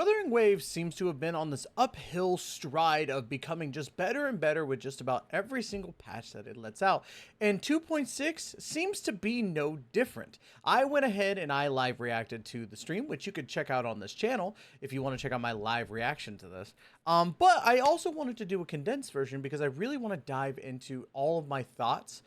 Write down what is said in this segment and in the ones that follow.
Wuthering Waves seems to have been on this uphill stride of becoming just better and better with just about every single patch that it lets out, and 2.6 seems to be no different. I went ahead and I live reacted to the stream, which you could check out on this channel if you want to check out my live reaction to this. But I also wanted to do a condensed version because I really want to dive into all of my thoughts.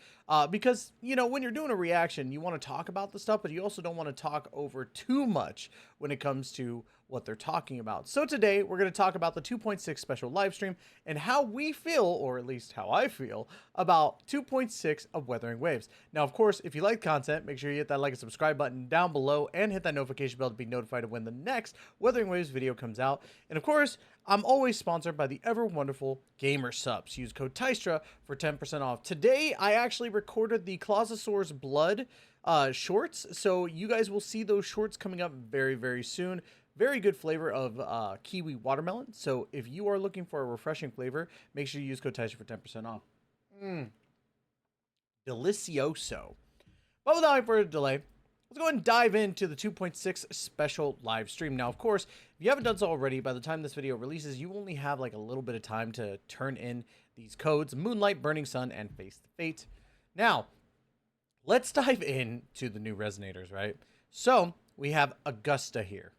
Because, you know, when you're doing a reaction, you want to talk about the stuff, but you also don't want to talk over too much when it comes to what they're talking about. So today we're going to talk about the 2.6 special live stream and how we feel, or at least how I feel, about 2.6 of Wuthering Waves. Now, of course, if you like content, make sure you hit that like and subscribe button down below and hit that notification bell to be notified of when the next Wuthering Waves video comes out. And of course, I'm always sponsored by the ever wonderful Gamer Subs. Use code TYSTRA for 10% off. Today, I actually recorded the Clausosaur's Blood shorts, so you guys will see those shorts coming up very, very soon. Very good flavor of kiwi watermelon. So if you are looking for a refreshing flavor, make sure you use code TYSTRA for 10% off. Delicioso. But without any further delay, let's go ahead and dive into the 2.6 special live stream. Now, of course, if you haven't done so already, by the time this video releases, you only have like a little bit of time to turn in these codes: Moonlight, Burning Sun, and Face the Fate. Now, let's dive into the new resonators, right? So we have Augusta here.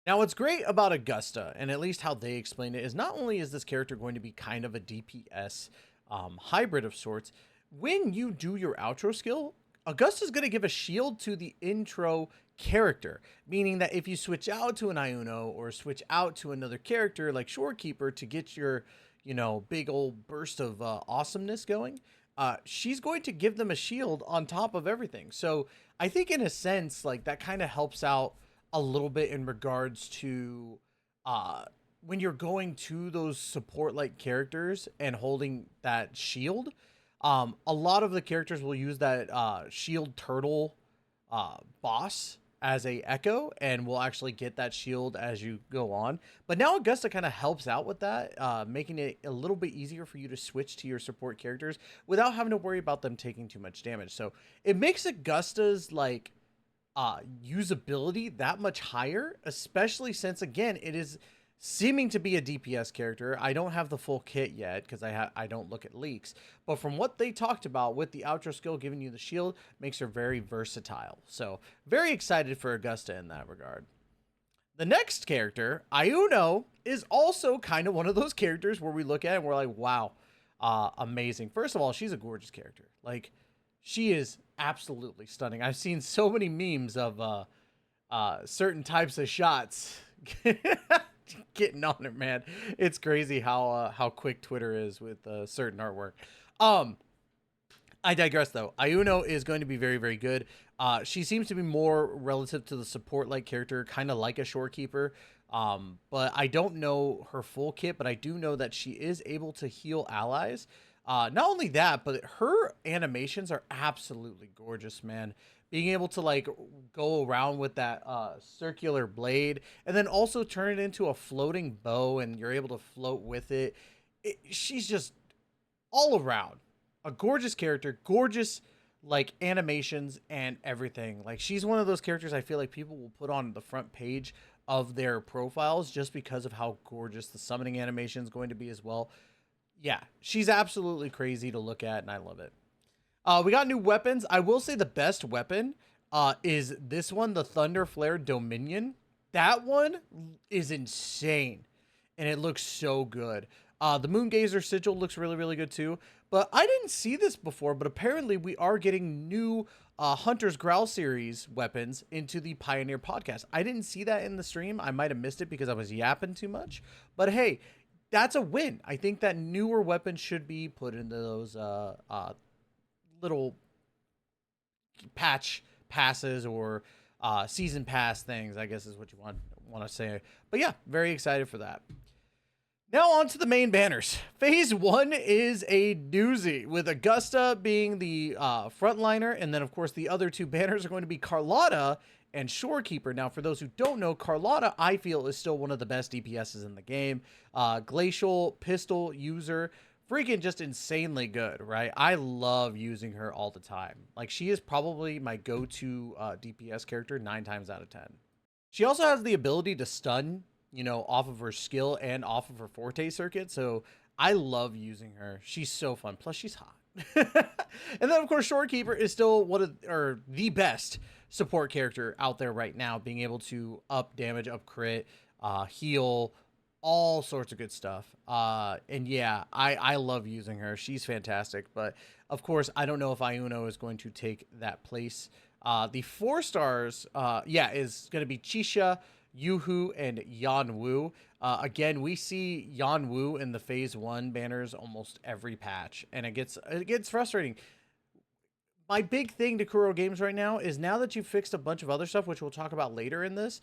Now, what's great about Augusta, and at least how they explain it, is not only is this character going to be kind of a DPS hybrid of sorts, when you do your outro skill, Augusta's going to give a shield to the intro character, meaning that if you switch out to an Iuno or switch out to another character like Shorekeeper to get your, you know, big old burst of awesomeness going, she's going to give them a shield on top of everything. So I think in a sense, like, that kind of helps out a little bit in regards to when you're going to those support like characters and holding that shield. A lot of the characters will use that shield turtle boss as a echo and will actually get that shield as you go on. But now Augusta kind of helps out with that, making it a little bit easier for you to switch to your support characters without having to worry about them taking too much damage. So it makes Augusta's like usability that much higher, especially since, again, it is seeming to be a DPS character. I don't have the full kit yet because I don't look at leaks, but from what they talked about with the outro skill giving you the shield, makes her very versatile. So very excited for Augusta in that regard. The next character, Iuno, is also kind of one of those characters where we look at it and we're like, wow, amazing. First of all, she's a gorgeous character. Like, she is absolutely stunning. I've seen so many memes of certain types of shots getting on it, man. It's crazy how quick Twitter is with certain artwork. I digress though. Iuno is going to be very, very good. She seems to be more relative to the support like character, kind of like a Shorekeeper. But I don't know her full kit, but I do know that she is able to heal allies. Not only that, but her animations are absolutely gorgeous, man. Being able to like go around with that circular blade and then also turn it into a floating bow and you're able to float with it. She's just all around a gorgeous character, gorgeous like animations and everything. Like, she's one of those characters I feel like people will put on the front page of their profiles just because of how gorgeous the summoning animation is going to be as well. Yeah, she's absolutely crazy to look at, and I love it. We got new weapons. I will say the best weapon is this one, the Thunder Flare Dominion. That one is insane, and it looks so good. The Moongazer Sigil looks really, really good too. But I didn't see this before, but apparently we are getting new Hunter's Growl series weapons into the Pioneer podcast. I didn't see that in the stream. I might have missed it because I was yapping too much. But hey, that's a win. I think that newer weapons should be put into those little patch passes or season pass things, I guess is what you want to say. But yeah, very excited for that. Now on to the main banners. Phase 1 is a doozy, with Augusta being the frontliner, and then of course the other two banners are going to be Carlotta and Shorekeeper. Now, for those who don't know, Carlotta, I feel, is still one of the best DPSs in the game. Glacial pistol user, freaking just insanely good, right? I love using her all the time. Like, she is probably my go-to DPS character 9 times out of 10. She also has the ability to stun you know, off of her skill and off of her forte circuit. So I love using her. She's so fun. Plus, she's hot. And then, of course, Shorekeeper is still the best support character out there right now, being able to up damage, up crit, heal, all sorts of good stuff. And yeah, I love using her. She's fantastic. But of course, I don't know if Iuno is going to take that place. The 4 stars, is going to be Chisha, Yuhu, and Yanwu. Again, we see Yanwu in the Phase 1 banners almost every patch, and it gets frustrating. My big thing to Kuro Games right now is, now that you've fixed a bunch of other stuff, which we'll talk about later in this,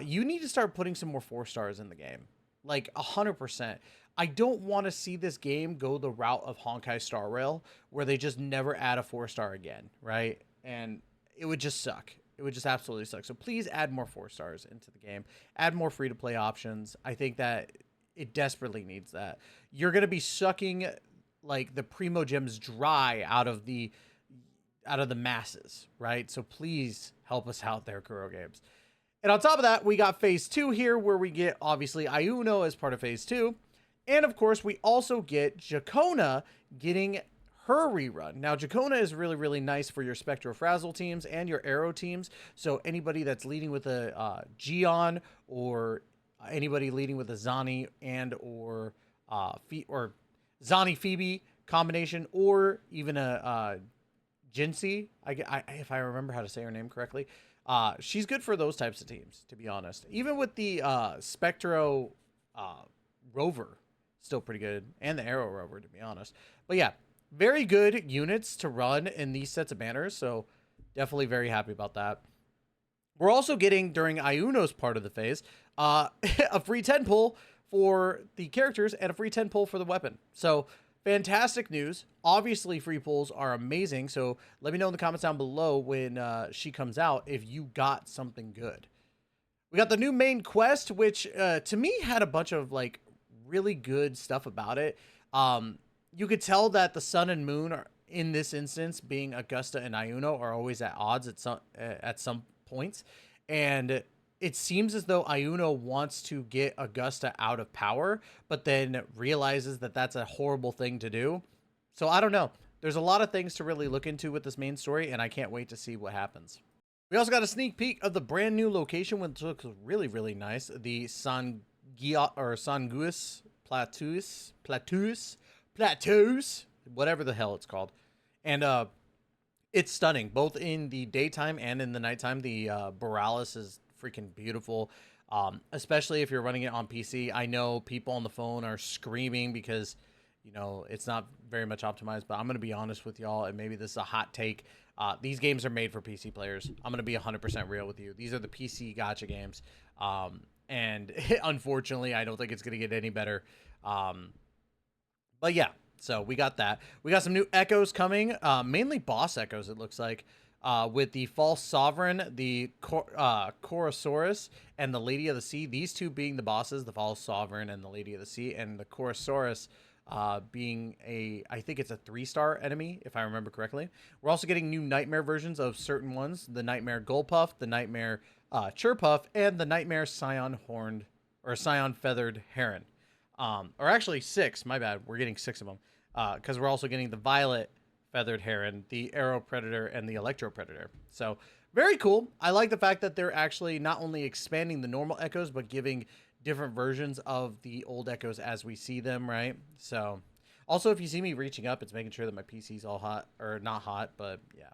you need to start putting some more 4 stars in the game. Like 100%. I don't want to see this game go the route of Honkai Star Rail, where they just never add a 4-star again, right? And it would just suck. It would just absolutely suck. So please add more 4 stars into the game. Add more free-to-play options. I think that it desperately needs that. You're going to be sucking like the Primo Gems dry out of the masses, right? So please help us out there, Kuro Games. And on top of that, we got Phase 2 here, where we get, obviously, Iuno as part of Phase 2. And, of course, we also get Jacona getting her rerun. Now, Jacona is really, really nice for your Spectro Frazzle teams and your Arrow teams. So anybody that's leading with a Gion, or anybody leading with a Zani or Zani Phoebe combination, or even a Jinsei, if I remember how to say her name correctly, she's good for those types of teams, to be honest. Even with the Spectro Rover, still pretty good, and the Arrow Rover, to be honest. But yeah, very good units to run in these sets of banners, so definitely very happy about that. We're also getting, during Iuno's part of the phase, a free 10 pull for the characters and a free 10 pull for the weapon. So fantastic news. Obviously, free pulls are amazing, so let me know in the comments down below when she comes out if you got something good. We got the new main quest, which to me had a bunch of like really good stuff about it. You could tell that the sun and moon are, in this instance, being Augusta and Iuno, are always at odds at some points, and it seems as though Iuno wants to get Augusta out of power, but then realizes that that's a horrible thing to do. So I don't know. There's a lot of things to really look into with this main story, and I can't wait to see what happens. We also got a sneak peek of the brand new location, which looks really, really nice. The Sanguis Plateaus, whatever the hell it's called. And it's stunning, both in the daytime and in the nighttime. The Borealis is freaking beautiful, especially if you're running it on PC. I know people on the phone are screaming because, you know, it's not very much optimized, but I'm going to be honest with y'all, and maybe this is a hot take. These games are made for PC players. I'm going to be 100% real with you. These are the PC gacha games. And unfortunately, I don't think it's going to get any better. But yeah, so we got that. We got some new echoes coming, mainly boss echoes, it looks like, with the False Sovereign, the Chorosaurus, and the Lady of the Sea. These two being the bosses, the False Sovereign and the Lady of the Sea, and the Chorosaurus being I think it's a 3-star enemy, if I remember correctly. We're also getting new Nightmare versions of certain ones: the Nightmare Gullpuff, the Nightmare Churpuff, and the Nightmare Scion Feathered Heron. Or actually 6, my bad. We're getting 6 of them. Because we're also getting the Violet Feathered Heron, the Arrow Predator, and the Electro Predator. So very cool. I like the fact that they're actually not only expanding the normal echoes, but giving different versions of the old echoes as we see them, right? So also, if you see me reaching up, it's making sure that my PC's all hot, or not hot, but yeah.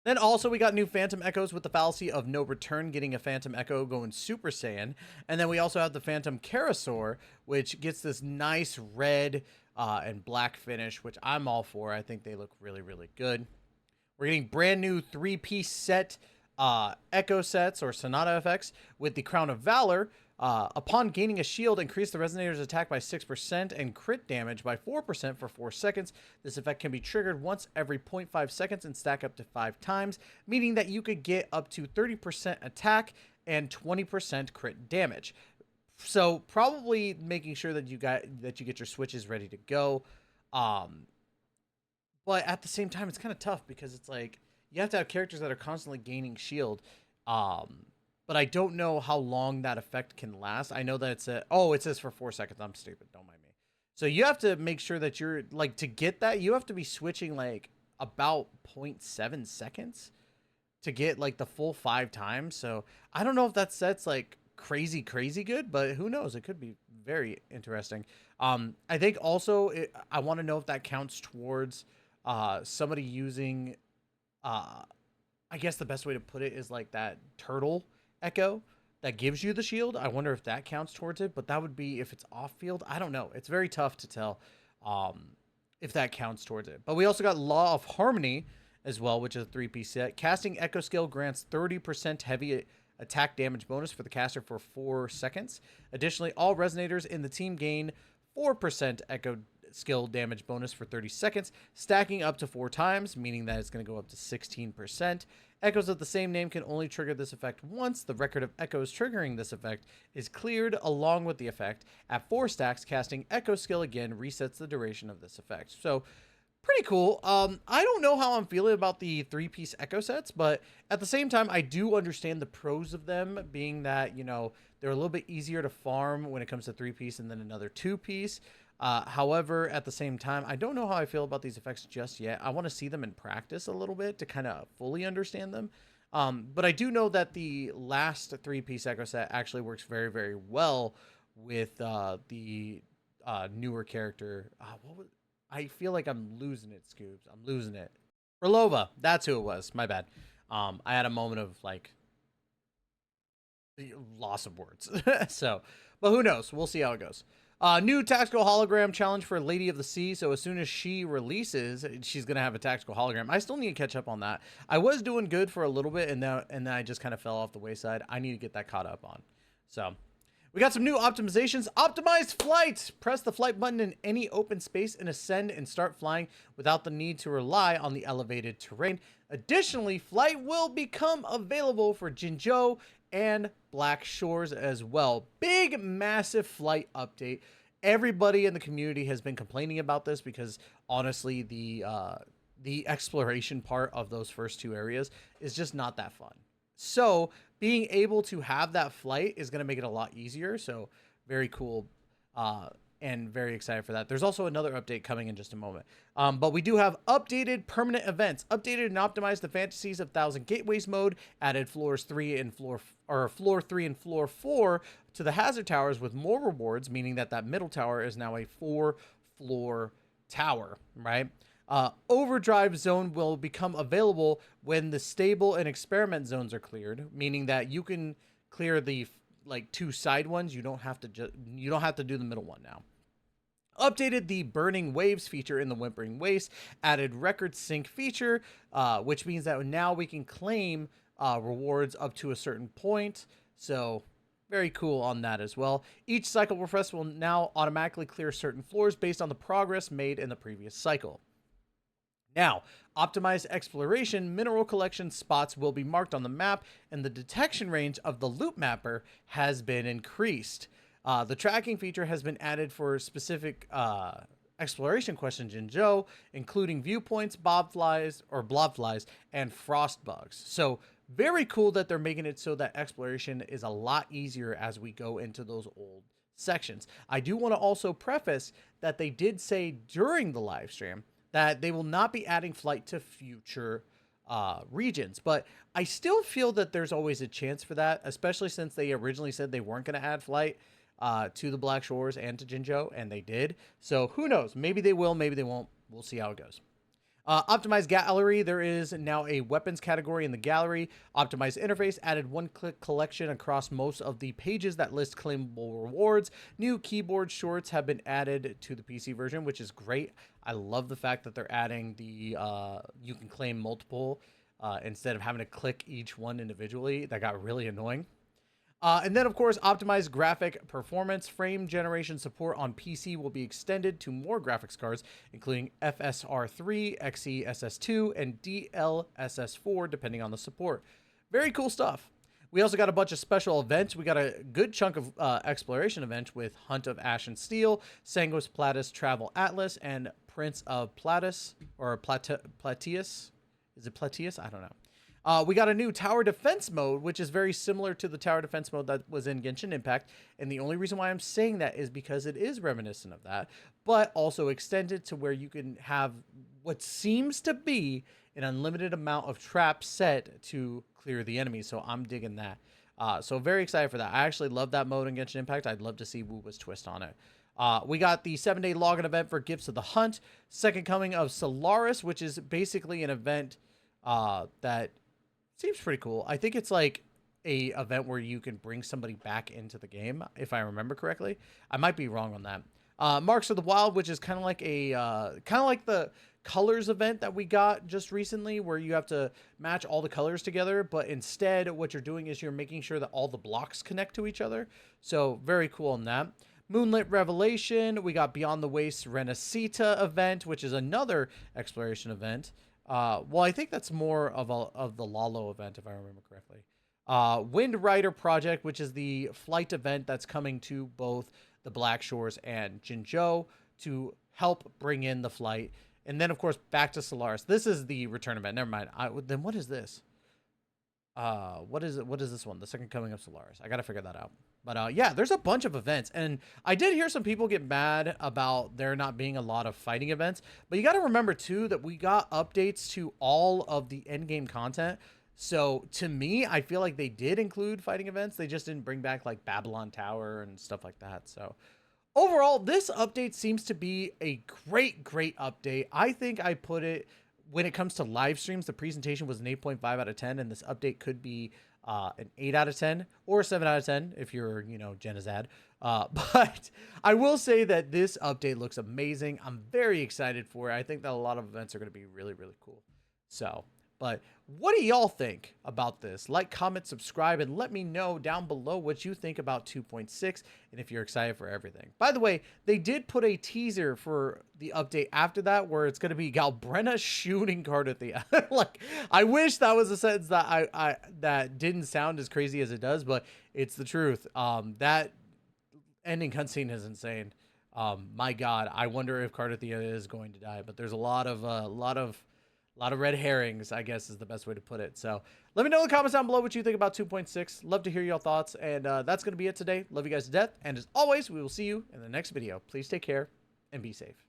Then also we got new Phantom Echoes with the Fallacy of No Return getting a Phantom Echo going Super Saiyan. And then we also have the Phantom Karasaur, which gets this nice red and black finish, which I'm all for. I think they look really, really good. We're getting brand new 3-piece set Echo sets, or Sonata effects, with the Crown of Valor. Upon gaining a shield, increase the Resonator's attack by 6% and crit damage by 4% for 4 seconds. This effect can be triggered once every 0.5 seconds and stack up to 5 times, meaning that you could get up to 30% attack and 20% crit damage. So probably making sure that you get your switches ready to go. But at the same time, it's kind of tough because it's like you have to have characters that are constantly gaining shield. but I don't know how long that effect can last. I know that it's oh, it says for 4 seconds. I'm stupid. Don't mind me. So you have to make sure that you're like, to get that, you have to be switching like about 0.7 seconds to get like the full 5 times. So I don't know if that set's like crazy good, but who knows? It could be very interesting. I think also I want to know if that counts towards somebody using I guess the best way to put it is like that turtle echo that gives you the shield. I wonder if that counts towards it, but that would be if it's off field. I don't know. It's very tough to tell if that counts towards it. But we also got Law of Harmony as well, which is a 3-piece set. Casting Echo skill grants 30% heavy attack damage bonus for the caster for 4 seconds. Additionally, all resonators in the team gain 4% Echo skill damage bonus for 30 seconds, stacking up to 4 times, meaning that it's going to go up to 16%. Echoes of the same name can only trigger this effect once. The record of echoes triggering this effect is cleared along with the effect. At 4 stacks, casting Echo skill again resets the duration of this effect. So, pretty cool. I don't know how I'm feeling about the 3-piece Echo sets, but at the same time, I do understand the pros of them, being that, you know, they're a little bit easier to farm when it comes to 3-piece and then another 2-piece. However, at the same time, I don't know how I feel about these effects just yet. I want to see them in practice a little bit to kind of fully understand them. But I do know that the last 3-piece Echo set actually works very well with the newer character. I feel like I'm losing it, Scoobs. I'm losing it. Relova, that's who it was. My bad. I had a moment of like loss of words. So, but who knows? We'll see how it goes. New tactical hologram challenge for Lady of the Sea. So as soon as she releases, she's gonna have a tactical hologram. I still need to catch up on that. I was doing good for a little bit, and then I just kind of fell off the wayside. I need to get that caught up on. So we got some new optimizations. Optimized flight. Press the flight button in any open space and ascend and start flying without the need to rely on the elevated terrain. Additionally, flight will become available for Jinzhou and Black Shores as well. Big, massive flight update. Everybody in the community has been complaining about this because honestly, the exploration part of those first 2 areas is just not that fun. So being able to have that flight is going to make it a lot easier. So very cool. And very excited for that. There's also another update coming in just a moment. But we do have updated permanent events. Updated and optimized the Fantasies of Thousand Gateways mode. Added floor 3 and floor 4 to the hazard towers with more rewards, meaning that middle tower is now a 4-floor tower, right? Overdrive zone will become available when the stable and experiment zones are cleared, meaning that you can clear the like 2 side ones. You don't have to do the middle one now. Updated the Burning Waves feature in the Whimpering Waste. Added record sync feature, which means that now we can claim rewards up to a certain point. So very cool on that as well. Each cycle refresh will now automatically clear certain floors based on the progress made in the previous cycle. Now, optimized exploration mineral collection spots will be marked on the map, and the detection range of the loop mapper has been increased. The tracking feature has been added for specific exploration questions in Jinzhou, including viewpoints, blobflies, and frost bugs. So very cool that they're making it so that exploration is a lot easier as we go into those old sections. I do want to also preface that they did say during the live stream that they will not be adding flight to future regions. But I still feel that there's always a chance for that, especially since they originally said they weren't going to add flight to the Black Shores and to Jinzhou, and they did. So who knows? Maybe they will, maybe they won't. We'll see how it goes. Optimized gallery. There is now a weapons category in the gallery. Optimized interface. Added one-click collection across most of the pages that list claimable rewards. New keyboard shorts have been added to the PC version, which is great. I love the fact that they're adding the you can claim multiple instead of having to click each one individually. That got really annoying. And then, of course, optimized graphic performance. Frame generation support on PC will be extended to more graphics cards, including FSR3, XeSS2, and DLSS4, depending on the support. Very cool stuff. We also got a bunch of special events. We got a good chunk of exploration events with Hunt of Ash and Steel, Sanguis Platus Travel Atlas, and Prince of Platus, or Plateus. Is it Plateus? I don't know. We got a new tower defense mode, which is very similar to the tower defense mode that was in Genshin Impact. And the only reason why I'm saying that is because it is reminiscent of that, but also extended to where you can have what seems to be an unlimited amount of traps set to clear the enemy. So I'm digging that. So very excited for that. I actually love that mode in Genshin Impact. I'd love to see Woowa's twist on it. We got the 7-day login event for Gifts of the Hunt, Second Coming of Solaris, which is basically an event that seems pretty cool. I think it's like a event where you can bring somebody back into the game, if I remember correctly. I might be wrong on that. Marks of the Wild, which is kind of like the colors event that we got just recently, where you have to match all the colors together, but instead what you're doing is you're making sure that all the blocks connect to each other. So very cool on that. Moonlit Revelation, we got Beyond the Waste Renacita event, which is another exploration event. Well, I think that's more of the Lalo event, if I remember correctly. Wind Rider Project, which is the flight event that's coming to both the Black Shores and Jinzhou to help bring in the flight. And then, of course, back to Solaris. This is the return event. Never mind. Then what is this? What is it? What is this one? The Second Coming of Solaris. I got to figure that out. But yeah, there's a bunch of events. And I did hear some people get mad about there not being a lot of fighting events. But you got to remember, too, that we got updates to all of the endgame content. So to me, I feel like they did include fighting events. They just didn't bring back like Babylon Tower and stuff like that. So overall, this update seems to be a great update. I think I put it, when it comes to live streams, the presentation was an 8.5 out of 10, and this update could be an 8 out of 10 or a 7 out of 10 if you're, Genizad. But I will say that this update looks amazing. I'm very excited for it. I think that a lot of events are going to be really cool. So, but what do y'all think about this? Like, comment, subscribe, and let me know down below what you think about 2.6 and if you're excited for everything. By the way, they did put a teaser for the update after that where it's going to be Galbrena shooting Cardathia. Like, I wish that was a sentence that that didn't sound as crazy as it does, but it's the truth. That ending cutscene is insane. My God, I wonder if Cardathia is going to die, but there's a lot of red herrings, I guess is the best way to put it. So let me know in the comments down below what you think about 2.6. Love to hear your thoughts. And that's going to be it today. Love you guys to death. And as always, we will see you in the next video. Please take care and be safe.